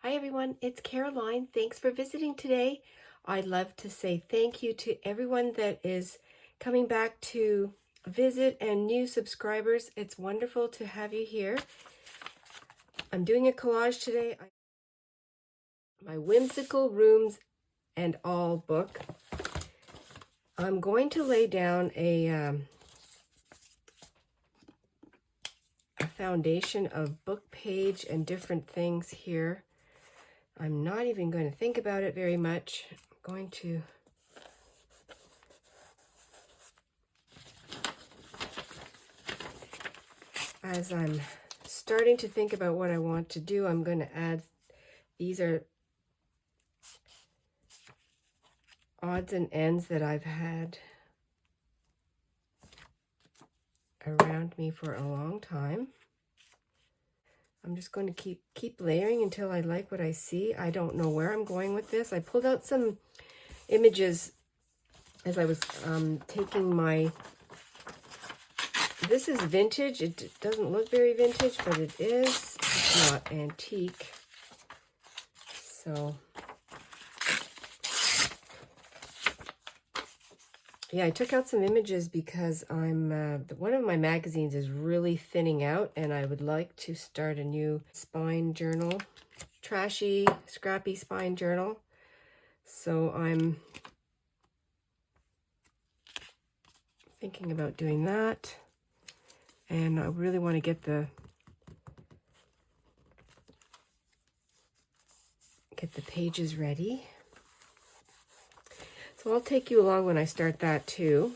Hi everyone, it's Caroline. Thanks for visiting today. I'd love to say thank you to everyone that is coming back to visit and new subscribers. It's wonderful to have you here. I'm doing a collage today. My Whimsical Rooms and All book. I'm going to lay down a foundation of book page and different things here. I'm not even going to think about it very much. I'm going to as I'm starting to think about what I want to do, I'm going to add, these are odds and ends that I've had around me for a long time. I'm just going to keep layering until I like what I see. I don't know where I'm going with this. I pulled out some images as I was taking my, this is vintage. It doesn't look very vintage, but it is. It's not antique. So yeah, I took out some images because one of my magazines is really thinning out and I would like to start a new spine journal, trashy, scrappy spine journal. So I'm thinking about doing that. And I really want to get the pages ready. So I'll take you along when I start that too.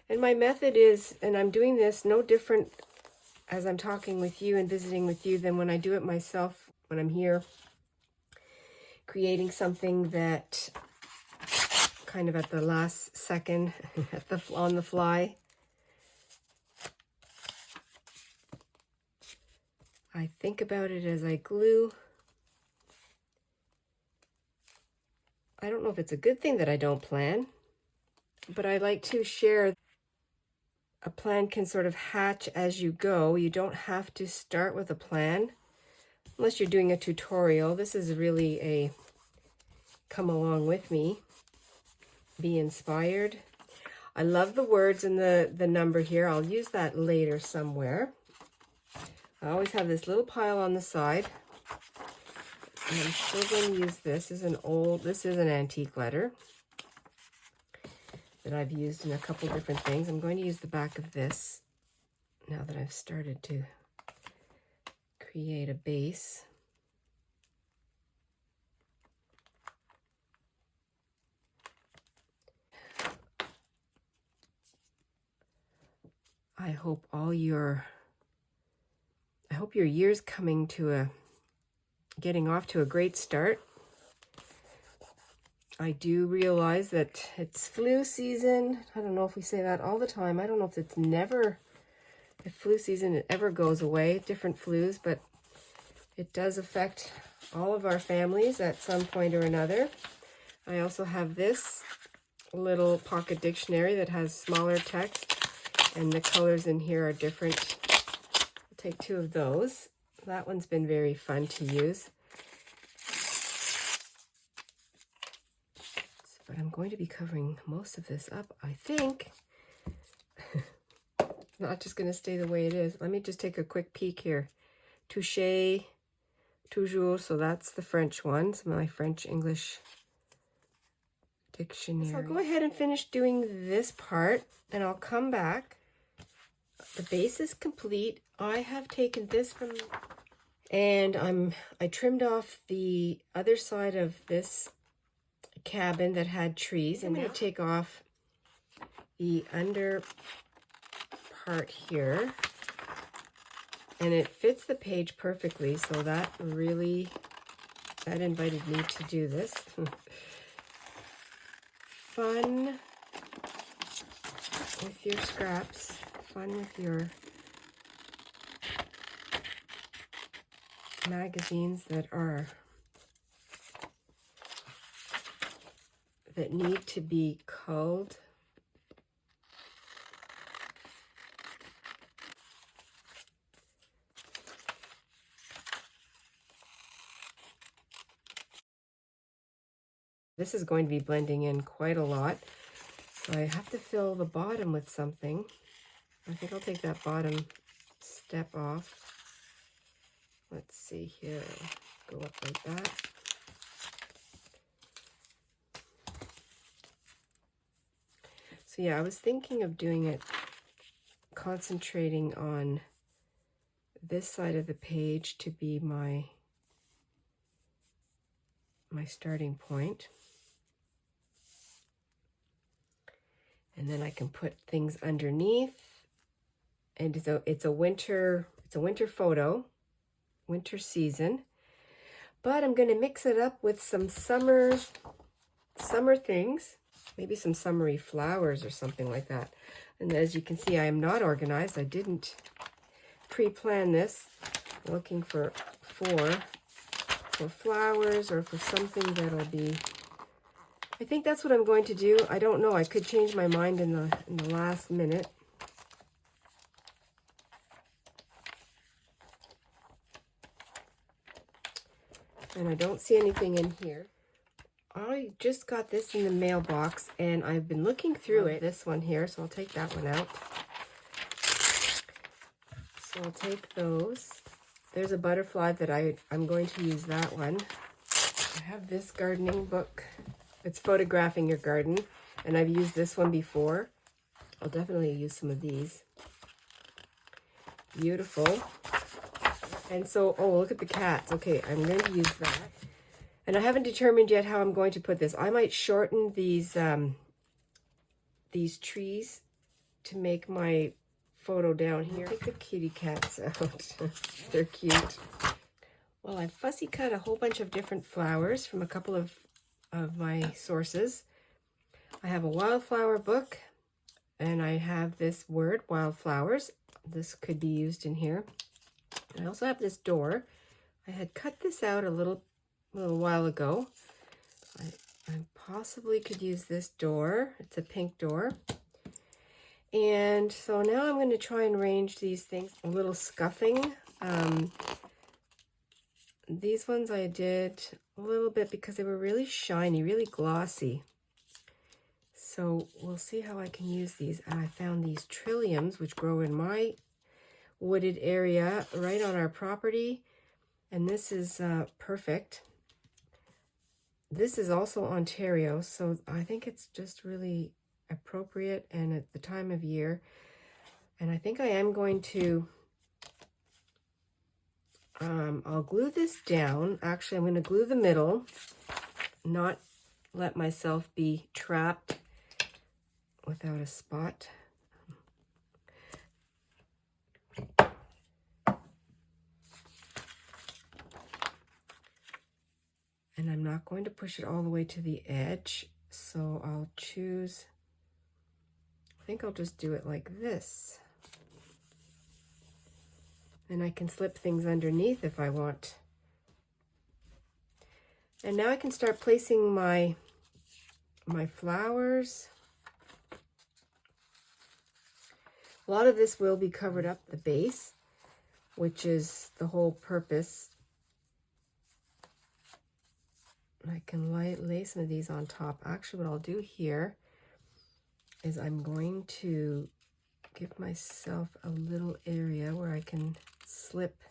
And my method is, and I'm doing this no different as I'm talking with you and visiting with you than when I do it myself, when I'm here creating something that kind of at the last second, on the fly. I think about it as I glue. I don't know if it's a good thing that I don't plan, but I like to share. A plan can sort of hatch as you go. You don't have to start with a plan unless you're doing a tutorial. This is really a come along with me, be inspired. I love the words and the number here. I'll use that later somewhere. I always have this little pile on the side. And I'm still going to use this. This is an antique letter that I've used in a couple different things. I'm going to use the back of this now that I've started to create a base. I hope your year's coming to getting off to a great start. I do realize that it's flu season. I don't know if we say that all the time. I don't know if flu season ever goes away, different flus, but it does affect all of our families at some point or another. I also have this little pocket dictionary that has smaller text, and the colors in here are different. I'll take two of those. That one's been very fun to use. But I'm going to be covering most of this up, I think. It's not just going to stay the way it is. Let me just take a quick peek here. Touché, toujours, so that's the French one. It's my French-English dictionary. So I'll go ahead and finish doing this part, and I'll come back. The base is complete. I have taken this from, and I trimmed off the other side of this cabin that had trees. I'm going to take off the under part here, and it fits the page perfectly, so that invited me to do this. Fun with your scraps, fun with your magazines that need to be culled This is going to be blending in quite a lot. So I have to fill the bottom with something. I think I'll take that bottom step off. Let's see here. Go up like that. So yeah, I was thinking of doing it, concentrating on this side of the page to be my starting point. And then I can put things underneath. And so it's a winter photo, winter season. But I'm going to mix it up with some summer things, maybe some summery flowers or something like that. And as you can see, I am not organized. I didn't pre-plan this, looking for flowers or for something that'll be, I think that's what I'm going to do. I don't know. I could change my mind in the last minute. And I don't see anything in here. I just got this in the mailbox and I've been looking through it. This one here, so I'll take that one out. So I'll take those. There's a butterfly that I'm going to use that one. I have this gardening book. It's photographing your garden, and I've used this one before. I'll definitely use some of these. Beautiful. And so, oh, look at the cats. Okay, I'm going to use that. And I haven't determined yet how I'm going to put this. I might shorten these trees to make my photo down here. Take the kitty cats out. They're cute. Well, I've fussy cut a whole bunch of different flowers from a couple of my sources. I have a wildflower book, and I have this word, wildflowers. This could be used in here. I also have this door. I had cut this out a little while ago. I possibly could use this door. It's a pink door. And so now I'm going to try and arrange these things. A little scuffing. These ones I did a little bit because they were really shiny, really glossy. So we'll see how I can use these. And I found these trilliums, which grow in my wooded area right on our property. And this is perfect. This is also Ontario, so I think it's just really appropriate and at the time of year. And I think I am going to, I'll glue this down. Actually, I'm going to glue the middle, not let myself be trapped without a spot. And I'm not going to push it all the way to the edge, so I'll choose, I think I'll just do it like this. And I can slip things underneath if I want. And now I can start placing my flowers. A lot of this will be covered up the base, which is the whole purpose. I can lay some of these on top. Actually, what I'll do here is I'm going to give myself a little area where I can slip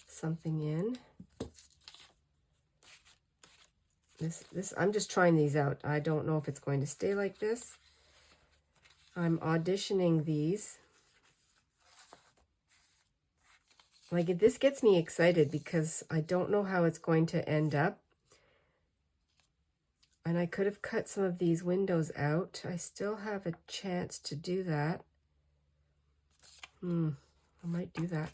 something in. This I'm just trying these out. I don't know if it's going to stay like this. I'm auditioning these. Like, this gets me excited because I don't know how it's going to end up. And I could have cut some of these windows out. I still have a chance to do that. I might do that.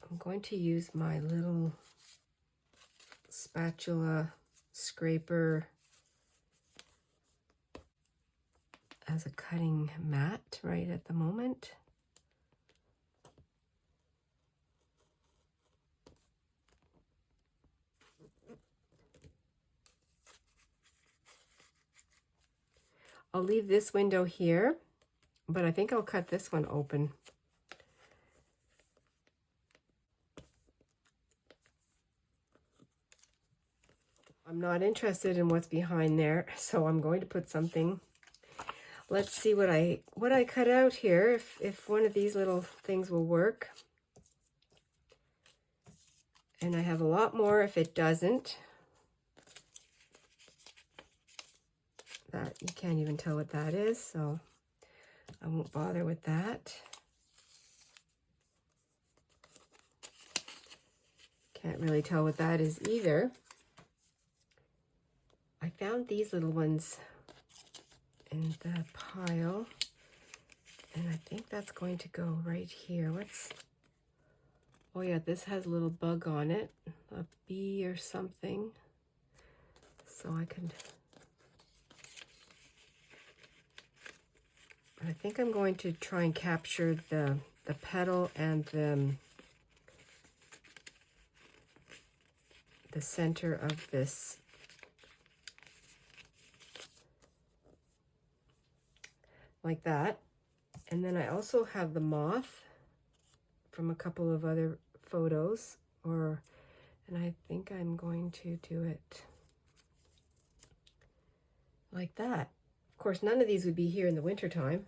I'm going to use my little spatula scraper as a cutting mat right at the moment. I'll leave this window here, but I think I'll cut this one open. not interested in what's behind there, so I'm going to put something. Let's see what I cut out here, if one of these little things will work. And I have a lot more if it doesn't. That you can't even tell what that is, so I won't bother with that. Can't really tell what that is either. I found these little ones in the pile, and I think that's going to go right here. Oh yeah, this has a little bug on it, a bee or something. So I think I'm going to try and capture the petal and the center of this. Like that. And then I also have the moth from a couple of other photos, and I think I'm going to do it like that. Of course, none of these would be here in the wintertime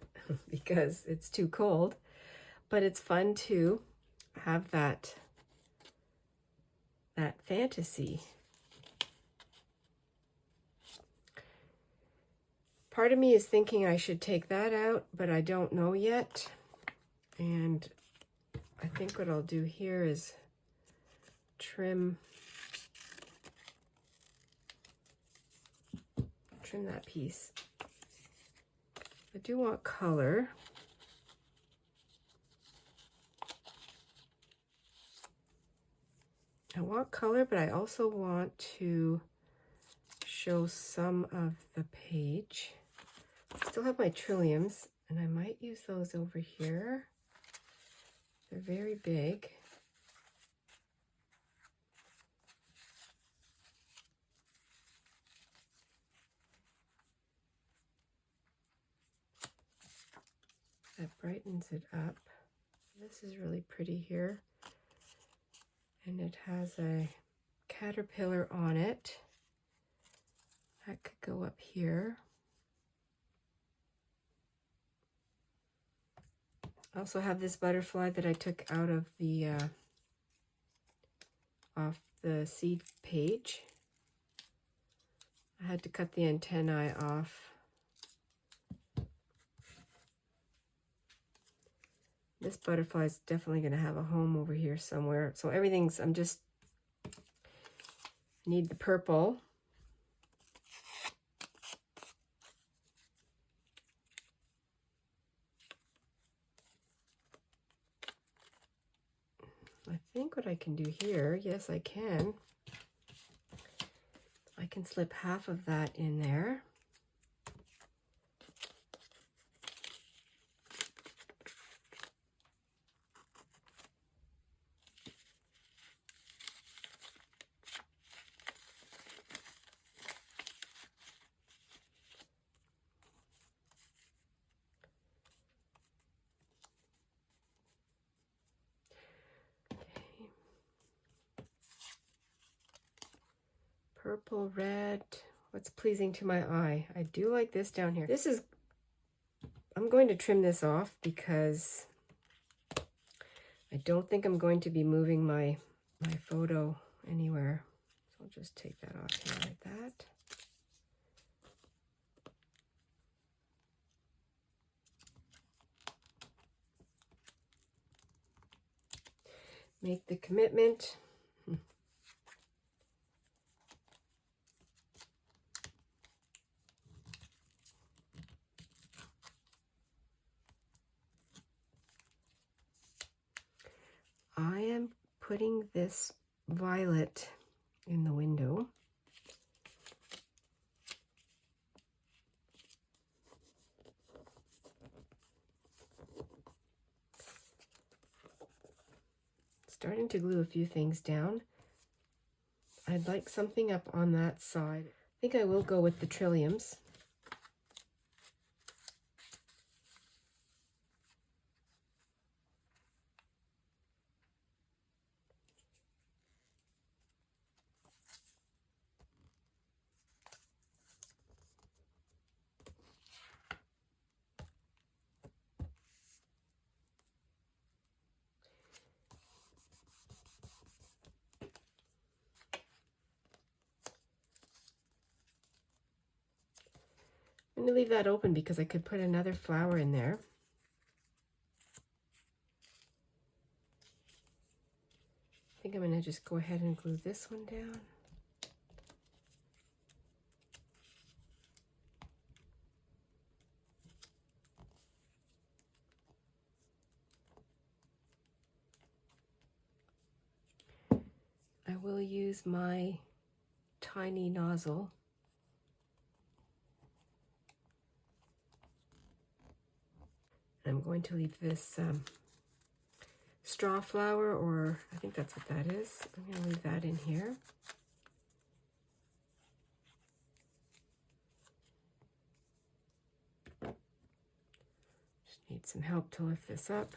because it's too cold, but it's fun to have that fantasy. Part of me is thinking I should take that out, but I don't know yet. And I think what I'll do here is trim that piece. I do want color. I want color, but I also want to show some of the page. I still have my trilliums, and I might use those over here. They're very big. That brightens it up. This is really pretty here. And it has a caterpillar on it. That could go up here. I also have this butterfly that I took out of the off the seed page. I had to cut the antennae off. This butterfly is definitely going to have a home over here somewhere. So everything's, need the purple. I think what I can do here, yes, I can slip half of that in there. Purple, red, what's pleasing to my eye? I do like this down here. I'm going to trim this off because I don't think I'm going to be moving my photo anywhere. So I'll just take that off here like that. Make the commitment. I am putting this violet in the window. Starting to glue a few things down. I'd like something up on that side. I think I will go with the trilliums. I'm going to leave that open because I could put another flower in there. I think I'm going to just go ahead and glue this one down. I will use my tiny nozzle. I'm going to leave this straw flower, or I think that's what that is. I'm going to leave that in here. Just need some help to lift this up.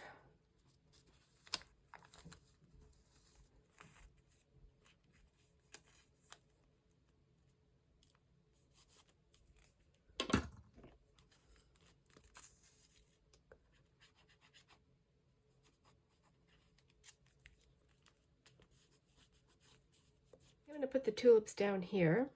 I'm going to put the tulips down here.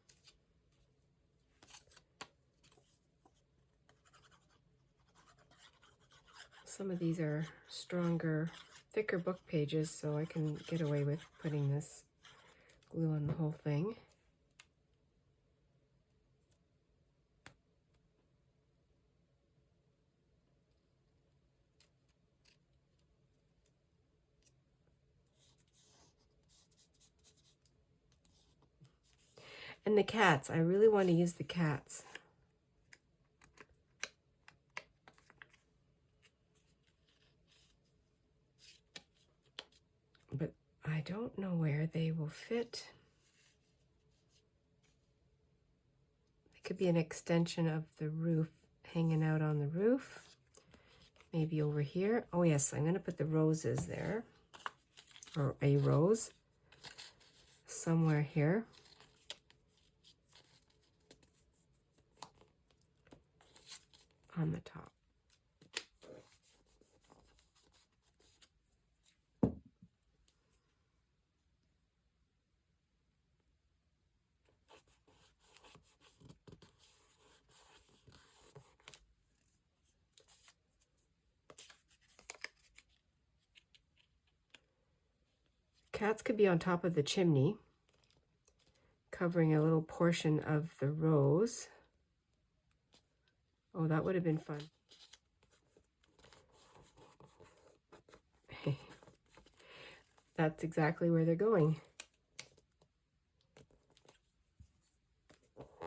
Some of these are stronger, thicker book pages, so I can get away with putting this glue on the whole thing. And the cats, I really want to use the cats. But I don't know where they will fit. They could be an extension of the roof, hanging out on the roof. Maybe over here. Oh yes, I'm going to put the roses there, or a rose somewhere here. On the top. Cats could be on top of the chimney, covering a little portion of the rose. Oh, that would have been fun. That's exactly where they're going. I'm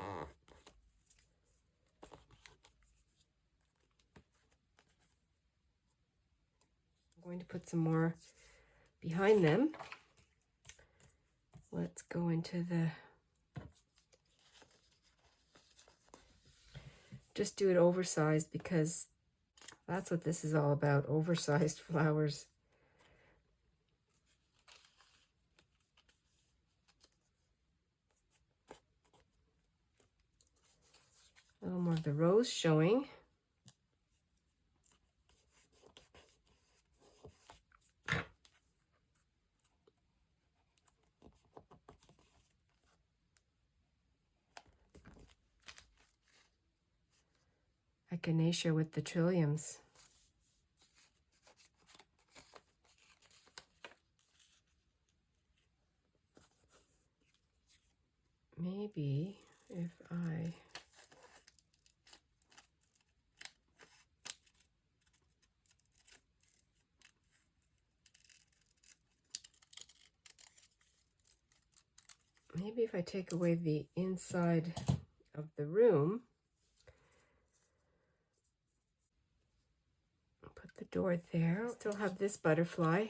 going to put some more behind them. Let's go into the... Just do it oversized because that's what this is all about, oversized flowers. A little more of the rose showing. Echinacea with the trilliums. Maybe if I... Maybe if I take away the inside of the room, put the door there. Still have this butterfly.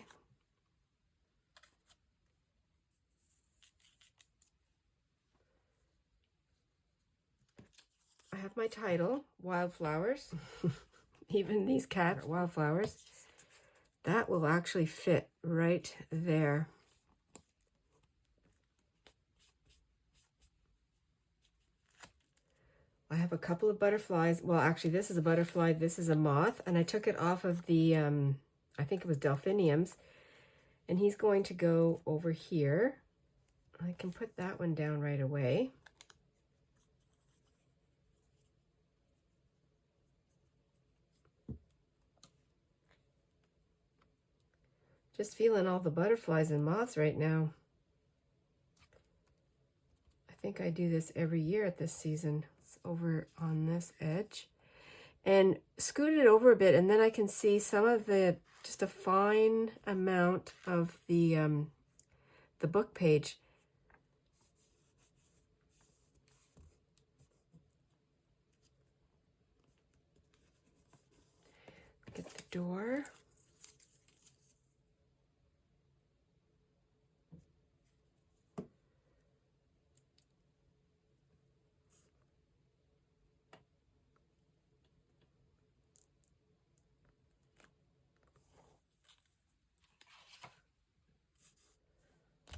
I have my title, Wildflowers. Even these cats, wildflowers. That will actually fit right there. I have a couple of butterflies. Well, actually, this is a butterfly. This is a moth. And I took it off of the, I think it was delphiniums. And he's going to go over here. I can put that one down right away. Just feeling all the butterflies and moths right now. I think I do this every year at this season. It's over on this edge. And scoot it over a bit, and then I can see some of the, just a fine amount of the book page. Get the door.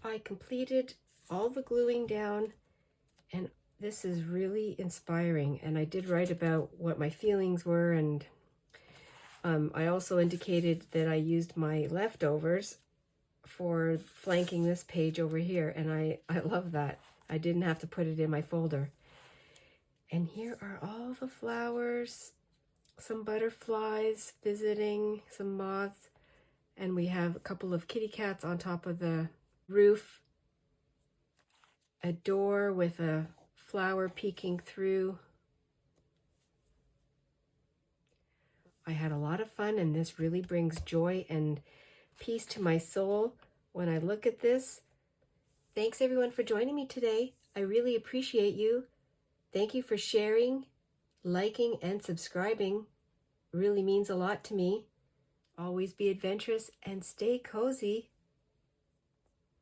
I completed all the gluing down, and this is really inspiring. And I did write about what my feelings were, and I also indicated that I used my leftovers for flanking this page over here, and I love that. I didn't have to put it in my folder. And here are all the flowers, some butterflies visiting, some moths, and we have a couple of kitty cats on top of the roof, a door with a flower peeking through. I had a lot of fun, and this really brings joy and peace to my soul when I look at this. Thanks everyone for joining me today. I really appreciate you. Thank you for sharing, liking, and subscribing. It really means a lot to me. Always be adventurous and stay cozy.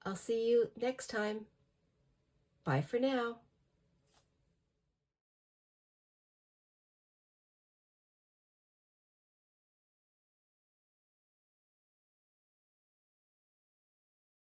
I'll see you next time. Bye for now.